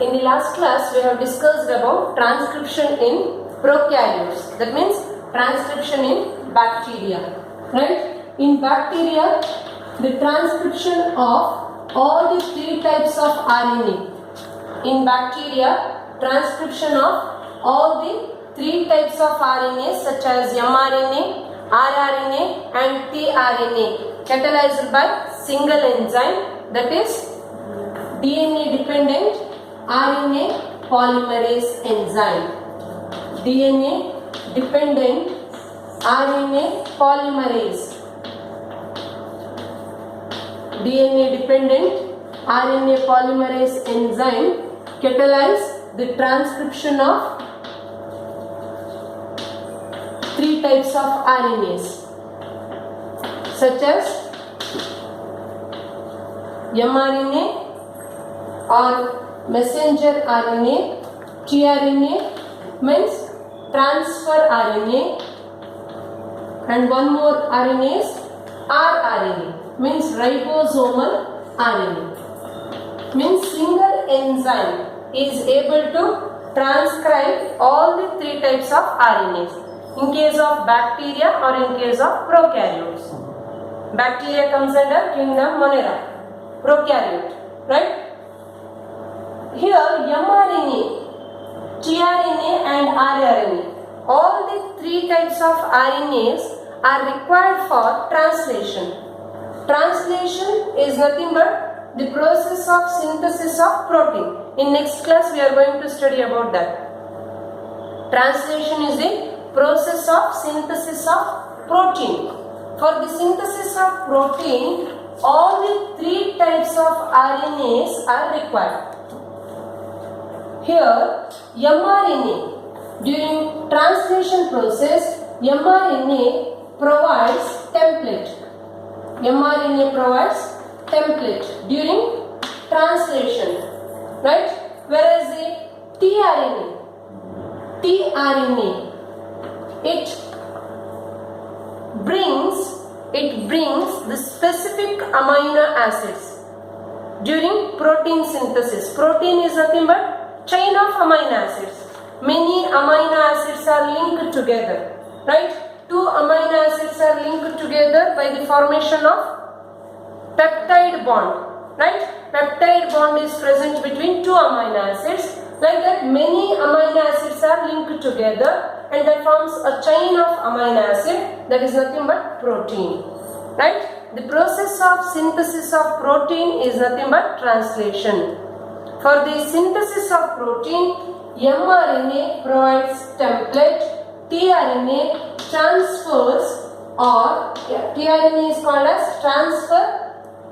in the last class we have discussed about transcription in prokaryotes. That means transcription in bacteria. Right? In bacteria, the transcription of all the 3 types of RNA. In bacteria, transcription of all the 3 types of RNA such as mRNA, rRNA and tRNA catalyzed by single enzyme, that is DNA dependent RNA polymerase enzyme. DNA dependent RNA polymerase. DNA dependent RNA polymerase enzyme catalyze the transcription of 3 types of RNAs such as mRNA or messenger RNA, tRNA means transfer RNA, and one more RNA is rRNA means ribosomal RNA. Means single enzyme is able to transcribe all the 3 types of RNAs in case of bacteria or in case of prokaryotes. Bacteria comes under kingdom Monera, prokaryote, right? Here mRNA, tRNA and rRNA, all the 3 types of RNAs are required for translation. Translation is nothing but the process of synthesis of protein. In next class we are going to study about that. Translation is the process of synthesis of protein. For the synthesis of protein, all the 3 types of RNAs are required. Here, mRNA, during translation process, mRNA provides template. mRNA provides template during translation, right? Whereas the tRNA, it brings the specific amino acids during protein synthesis. Protein is nothing but chain of amino acids. Many amino acids are linked together, right? 2 amino acids are linked together by the formation of peptide bond, right? Peptide bond is present between 2 amino acids. Like that, many amino acids are linked together and that forms a chain of amino acid, that is nothing but protein, right? The process of synthesis of protein is nothing but translation. For the synthesis of protein, mRNA provides template, tRNA transfers, or tRNA is called as transfer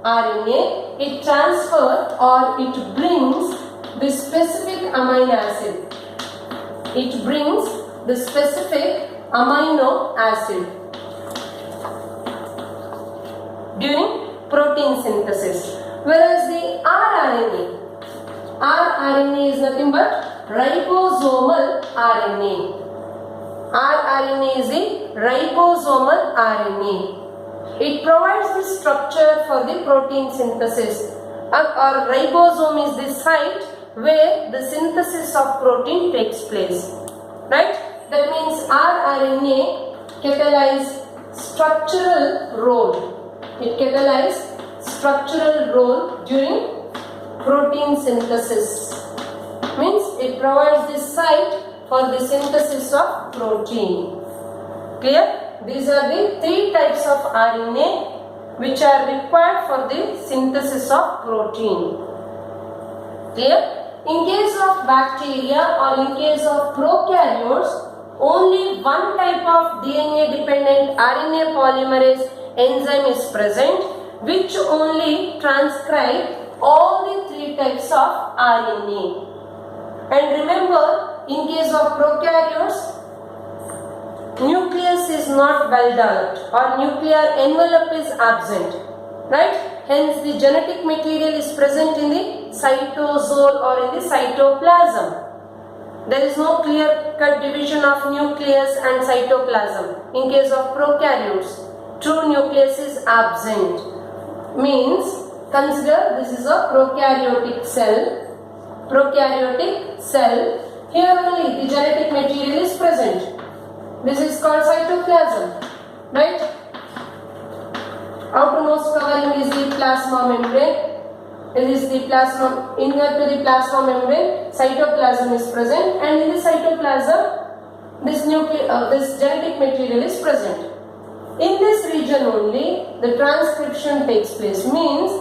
RNA. It transfers or it brings the specific amino acid. It brings the specific amino acid during protein synthesis. Whereas the rRNA is nothing but ribosomal RNA. rRNA is a ribosomal RNA. It provides the structure for the protein synthesis. Or ribosome is the site where the synthesis of protein takes place, right? That means rRNA catalyzes structural role. It catalyzes structural role during protein synthesis. Means it provides the site for the synthesis of protein. Clear? These are the 3 types of RNA which are required for the synthesis of protein. Clear? In case of bacteria or in case of prokaryotes, only one type of DNA dependent RNA polymerase enzyme is present, which only transcribe all the 3 types of RNA. And remember, in case of prokaryotes, nucleus is not well developed or nuclear envelope is absent, right? Hence the genetic material is present in the cytosol or in the cytoplasm. There is no clear-cut division of nucleus and cytoplasm. In case of prokaryotes, true nucleus is absent. Means, consider this is a prokaryotic cell prokaryotic cell. Here only the genetic material is present. This is called cytoplasm, right? Outermost covering is the plasma membrane. This is the plasma. Inner to the plasma membrane, cytoplasm is present, and in the cytoplasm, this genetic material is present. In this region only, the transcription takes place. Means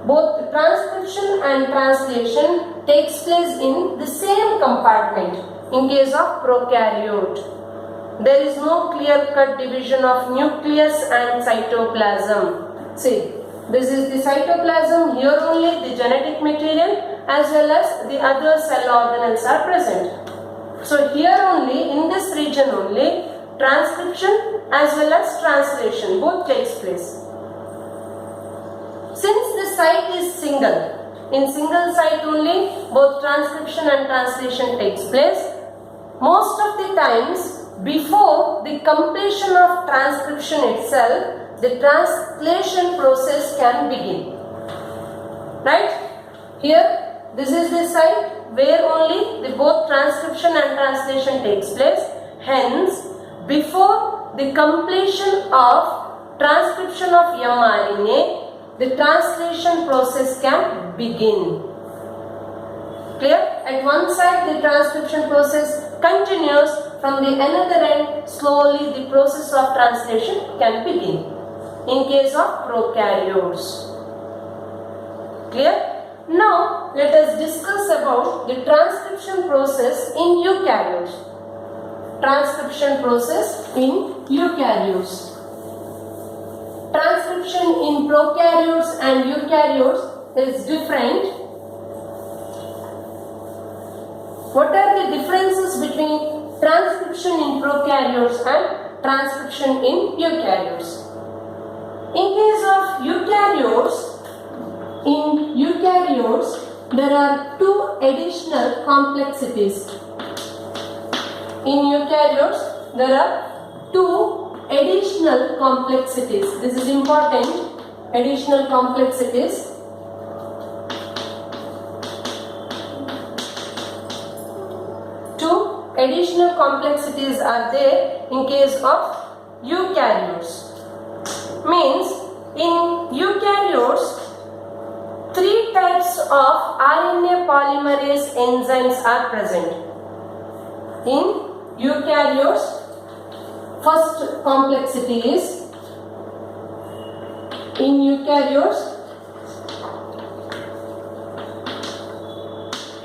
both the transcription and translation takes place in the same compartment. In case of prokaryote, there is no clear-cut division of nucleus and cytoplasm. See, this is the cytoplasm. Here only the genetic material as well as the other cell organelles are present. So here only, in this region only, transcription as well as translation both takes place. Since the site is single, in single site only both transcription and translation takes place. Most of the times, before the completion of transcription itself, the translation process can begin. Right? Here, this is the site where only the both transcription and translation takes place. Hence, before the completion of transcription of mRNA, the translation process can begin. Clear? At one side, the transcription process continues. From the another end, slowly the process of translation can begin. In case of prokaryotes. Clear? Now, let us discuss about the transcription process in eukaryotes. Transcription process in eukaryotes. Transcription in prokaryotes and eukaryotes is different. What are the differences between transcription in prokaryotes and transcription in eukaryotes? In case of eukaryotes, there are two additional complexities. In eukaryotes, there are two additional complexities. This is important. Additional complexities. Two additional complexities are there in case of eukaryotes. Means in eukaryotes, three types of RNA polymerase enzymes are present. In eukaryotes, first complexity is in eukaryotes,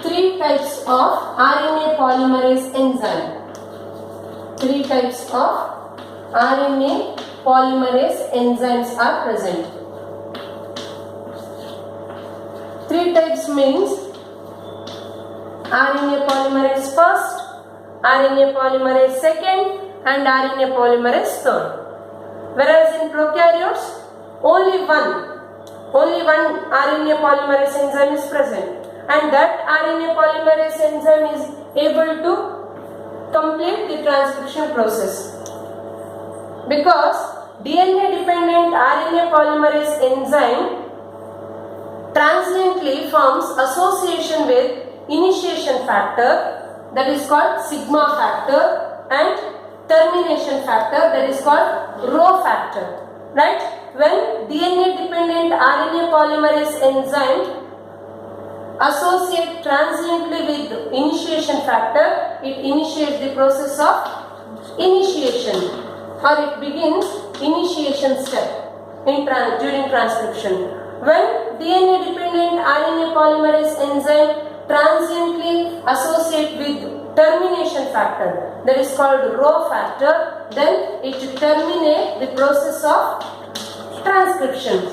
three types of RNA polymerase enzyme. Three types of RNA polymerase enzymes are present. Three types means RNA polymerase first, RNA polymerase second, and RNA polymerase third. Whereas in prokaryotes, only one RNA polymerase enzyme is present, and that RNA polymerase enzyme is able to complete the transcription process. Because DNA dependent RNA polymerase enzyme transiently forms association with initiation factor, that is called sigma factor, and termination factor, that is called rho factor. Right? When DNA dependent RNA polymerase enzyme associate transiently with initiation factor, it initiates the process of initiation, or it begins initiation step during transcription. When DNA dependent RNA polymerase enzyme transiently associate with termination factor, that is called rho factor, then it terminates the process of transcription.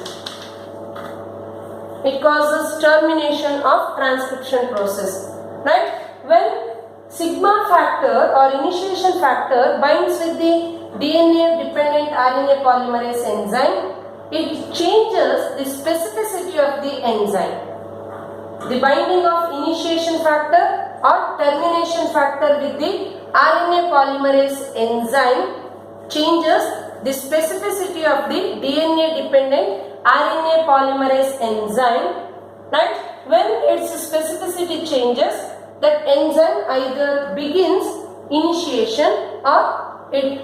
It causes termination of transcription process. Right? When sigma factor or initiation factor binds with the DNA dependent RNA polymerase enzyme, it changes the specificity of the enzyme. The binding of initiation factor or termination factor with the RNA polymerase enzyme changes the specificity of the DNA dependent RNA polymerase enzyme, right? when its specificity changes, that enzyme either begins initiation or it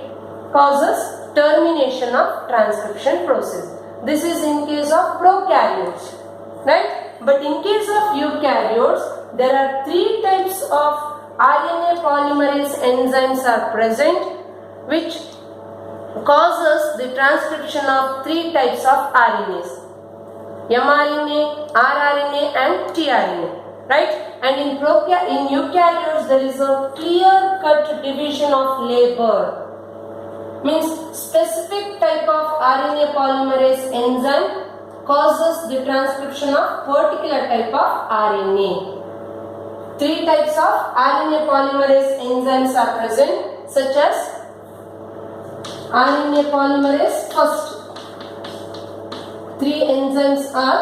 causes termination of transcription process. This is in case of prokaryotes, right? But in case of eukaryotes, there are 3 types of RNA polymerase enzymes are present, which causes the transcription of 3 types of RNAs: mRNA, rRNA and tRNA, right? And in eukaryotes there is a clear-cut division of labor. Means specific type of RNA polymerase enzyme causes the transcription of particular type of RNA. 3 types of RNA polymerase enzymes are present, such as RNA polymerase first. 3 enzymes are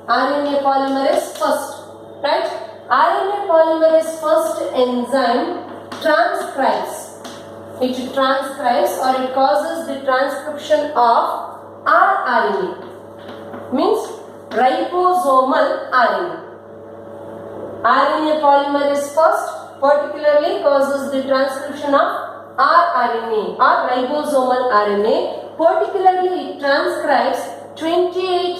RNA polymerase first, right? RNA polymerase first enzyme transcribes. It transcribes or it causes the transcription of rRNA, means ribosomal RNA. RNA polymerase first particularly causes the transcription of rRNA or ribosomal RNA. Particularly it transcribes 28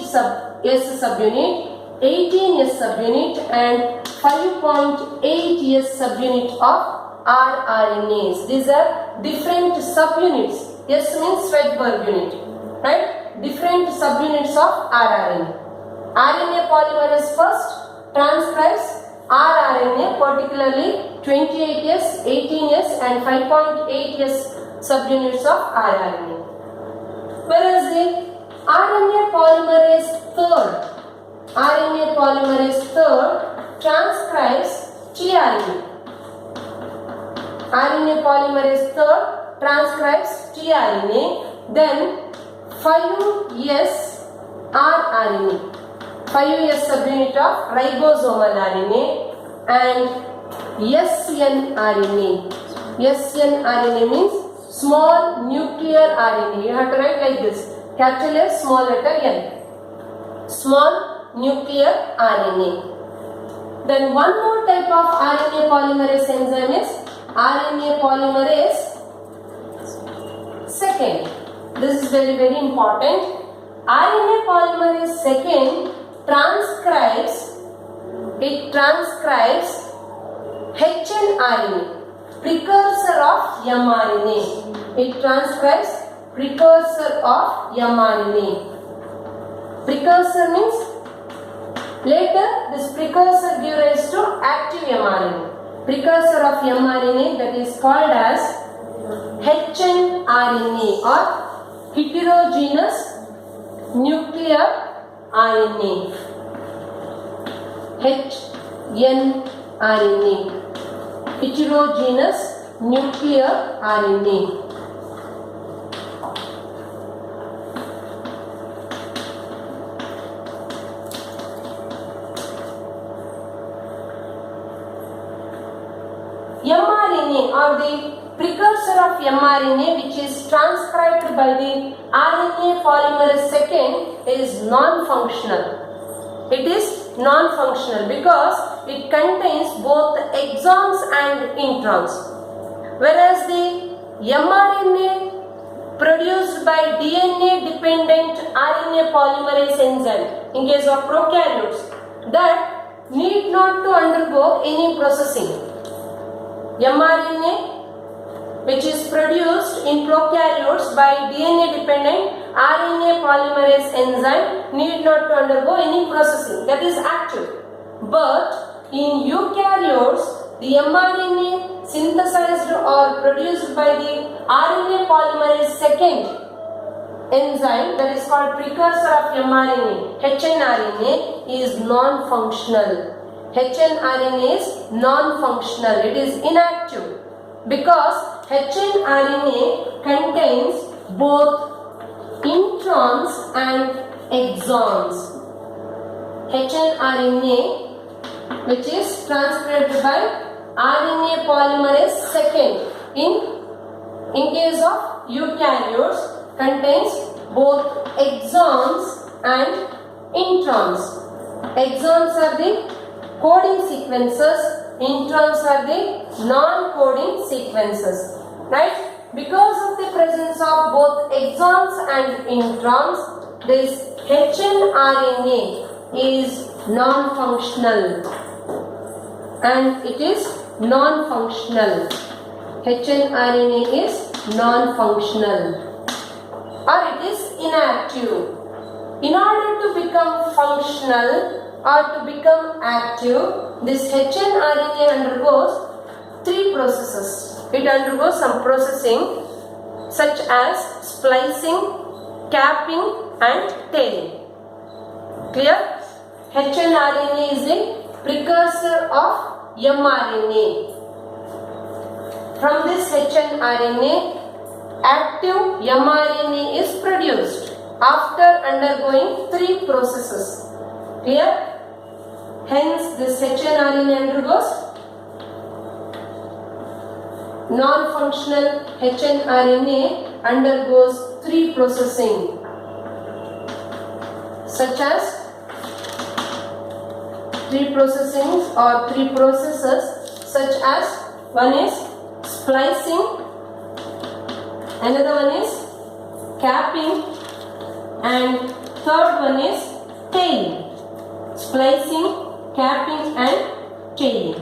S subunit, 18 S subunit and 5.8 S subunit of rRNAs. These are different subunits. S means Swedberg unit, right? Different subunits of rRNA. RNA polymerase first transcribes rRNA, particularly 28S, 18S and 5.8S subunits of rRNA. Whereas the RNA polymerase third transcribes tRNA. RNA polymerase third transcribes tRNA, then 5S rRNA. 5S subunit of ribosomal RNA and snRNA. snRNA means small nuclear RNA. You have to write like this: capital S, small letter N. Small nuclear RNA. Then one more type of RNA polymerase enzyme is RNA polymerase second. This is very, very important. RNA polymerase second transcribes hnRNA, precursor of mRNA. It transcribes precursor of mRNA. Precursor means later this precursor gives rise to active mRNA. Precursor of mRNA, that is called as hnRNA or heterogeneous nuclear RNA. hnRNA, heterogeneous nuclear RNA. mRNA or the precursor of mRNA, which is transcribed by the RNA polymerase second, is non-functional. It is non-functional because it contains both exons and introns. Whereas the mRNA produced by DNA dependent RNA polymerase enzyme in case of prokaryotes, that need not to undergo any processing. mRNA which is produced in prokaryotes by DNA dependent RNA polymerase enzyme need not to undergo any processing, that is active. But in eukaryotes, the mRNA synthesized or produced by the RNA polymerase second enzyme, that is called precursor of mRNA, hnRNA, is non-functional. hnRNA is non-functional, it is inactive because hnRNA contains both introns and exons. hnRNA, which is transcribed by RNA polymerase second, in case of eukaryotes, contains both exons and introns. Exons are the coding sequences, introns are the non-coding sequences. Right? Because of the presence of both exons and introns, this hnRNA is non-functional, and it is non-functional. hnRNA is non-functional, or it is inactive. In order to become functional or to become active, this hnRNA undergoes three processes. It undergoes some processing such as splicing, capping and tailing. Clear? hnRNA is a precursor of mRNA. From this hnRNA, active mRNA is produced after undergoing three processes. Clear? Hence, this hnRNA undergoes non-functional hnRNA undergoes three processing such as three processes such as one is splicing, another one is capping, and third one is tailing. Splicing, capping and tailing.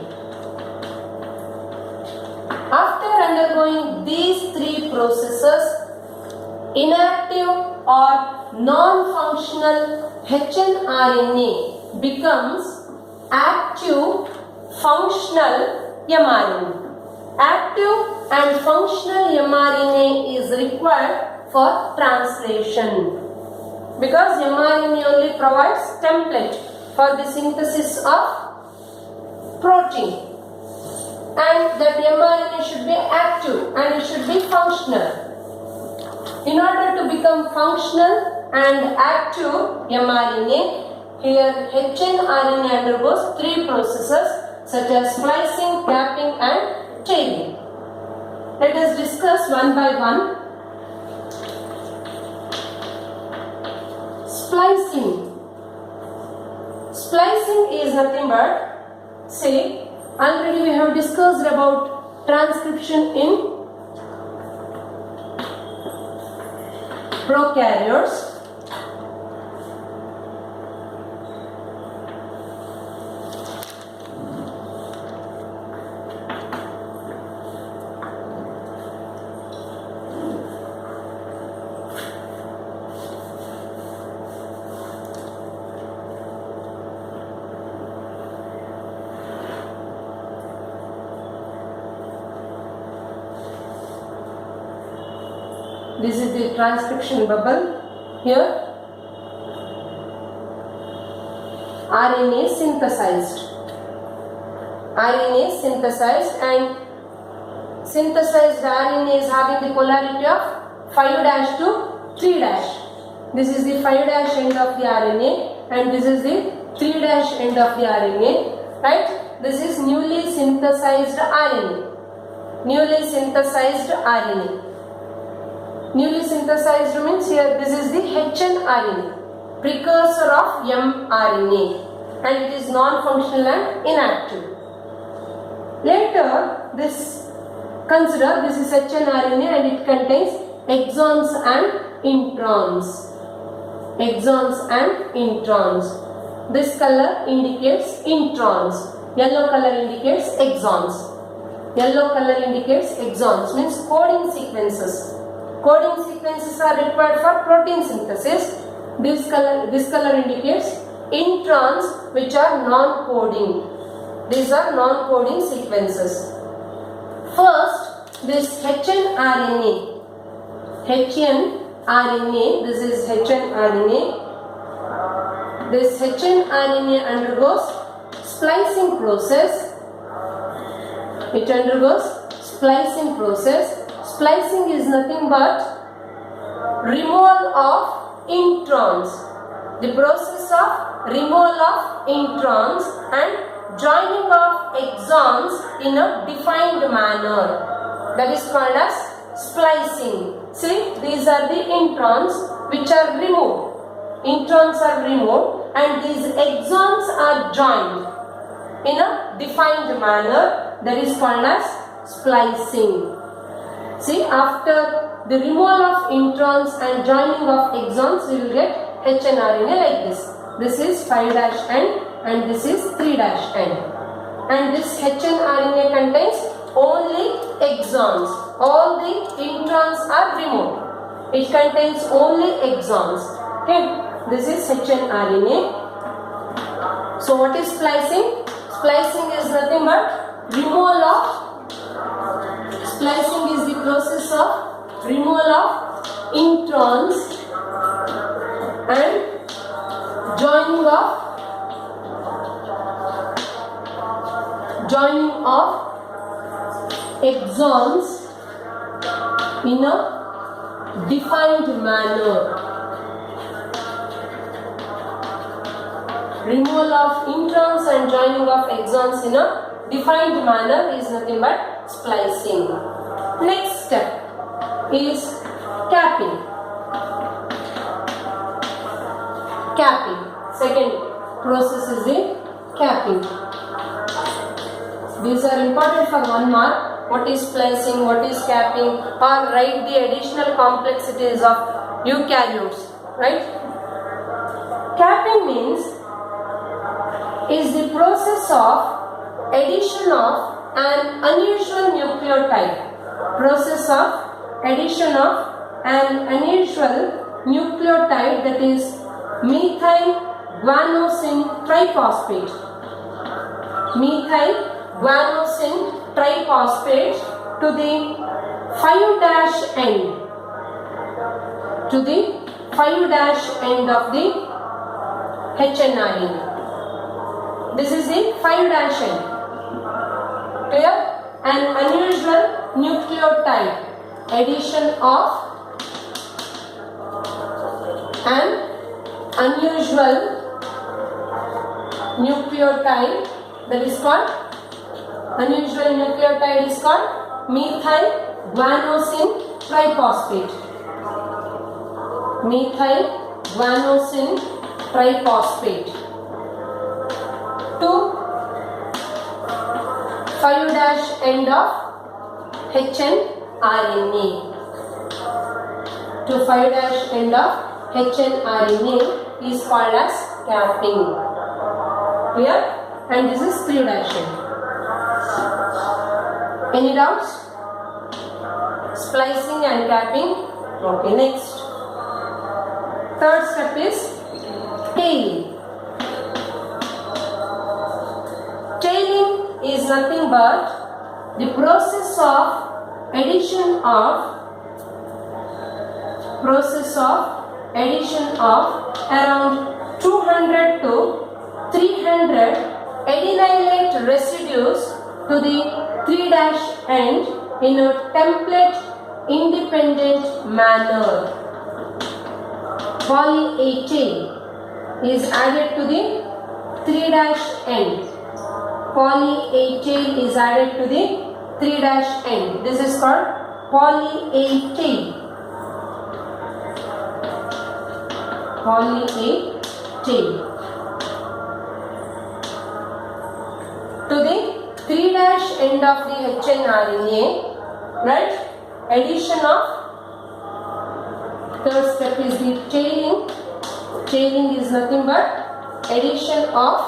After undergoing these three processes, inactive or non-functional hnRNA becomes active functional mRNA. Active and functional mRNA is required for translation because mRNA only provides template for the synthesis of protein. And that mRNA should be active and it should be functional. In order to become functional and active mRNA, here hnRNA undergoes three processes such as splicing, capping and tailing. Let us discuss one by one. Splicing. Splicing is nothing but, say, already we have discussed about transcription in prokaryotes. This is the transcription bubble. Here RNA is synthesized. RNA is synthesized and synthesized RNA is having the polarity of 5' to 3'. This is the 5' end of the RNA and this is the 3' end of the RNA. Right? This is newly synthesized RNA. Newly synthesized RNA. Newly synthesized means here this is the hnRNA, precursor of mRNA, and it is non-functional and inactive. Later, consider this is hnRNA and it contains exons and introns. Exons and introns. This color indicates introns. Yellow color indicates exons. Yellow color indicates exons, means coding sequences. Coding sequences are required for protein synthesis. This color indicates introns which are non-coding. These are non-coding sequences. First, this hnRNA. This is hnRNA. This hnRNA undergoes splicing process. It undergoes splicing process. Splicing is nothing but removal of introns. The process of removal of introns and joining of exons in a defined manner. That is called as splicing. See, these are the introns which are removed. Introns are removed and these exons are joined in a defined manner, that is called as splicing. See, after the removal of introns and joining of exons, we will get hnRNA like this. This is 5' end and this is 3' end. And this hnRNA contains only exons. All the introns are removed. It contains only exons. Okay, this is hnRNA. So what is splicing? Splicing is nothing but removal of. Splicing is the process of removal of introns and joining of exons in a defined manner. Removal of introns and joining of exons in a defined manner is nothing but splicing. Next step is capping. Capping. Second process is the capping. These are important for 1 mark. What is splicing? What is capping? Or write the additional complexities of eukaryotes. Right? Capping means is the process of addition of an unusual nucleotide. Process of addition of an unusual nucleotide, that is methyl guanosine triphosphate. Methyl guanosine triphosphate to the 5' end. To the 5' end of the hnRNA. This is the 5' end. Clear? An unusual nucleotide. Addition of an unusual nucleotide, that is called methyl guanosine triphosphate. Methyl guanosine triphosphate to 5' end of hnRNA. To 5' end of hnRNA is called as capping. Clear? And this is 3' end. Any doubts? Splicing and capping. Okay, next. Third step is tailing. Tailing is nothing but the process of addition of around 200 to 300 adenylate residues to the 3' end in a template independent manner. Poly A tail is added to the 3' end. Poly A tail is added to the 3' end. This is called poly A tail. Poly A tail. To the 3' end of the hnRNA, right? Addition of, third step is the tailing. Tailing is nothing but addition of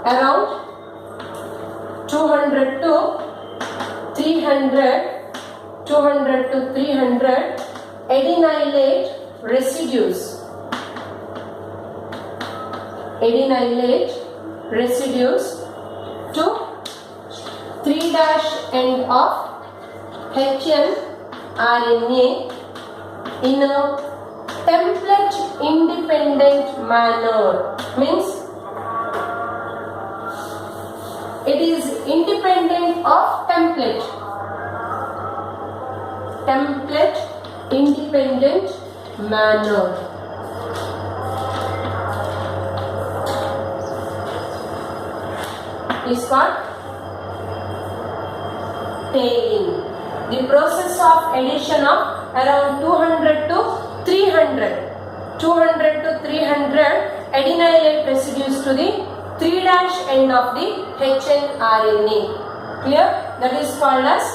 around 200 to 300 adenylate residues. Adenylate residues to 3' end of hnRNA in a template independent manner. Means it is independent of template. Template independent manner. Is called tailing. The process of addition of around 200 to 300 adenylate residues to to the 3' end of the hnRNA. Clear? That is called as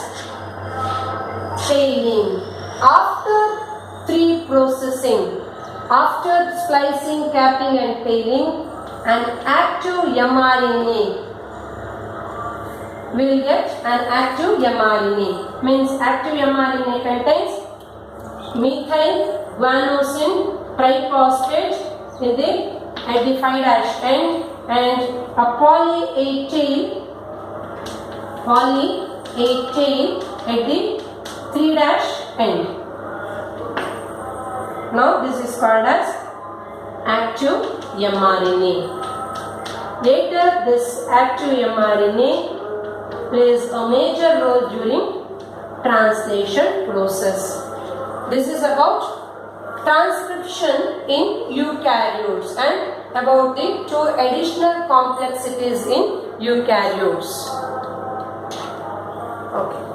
tailing. After 3 processing, after splicing, capping and tailing, an active mRNA will get an active mRNA. Means active mRNA contains methyl guanosine triphosphate at the 5' end and a poly 8 tail at the 3' end. Now this is called as active mRNA. Later this active mRNA plays a major role during translation process. This is about transcription in eukaryotes and about the 2 additional complexities in eukaryotes. Okay.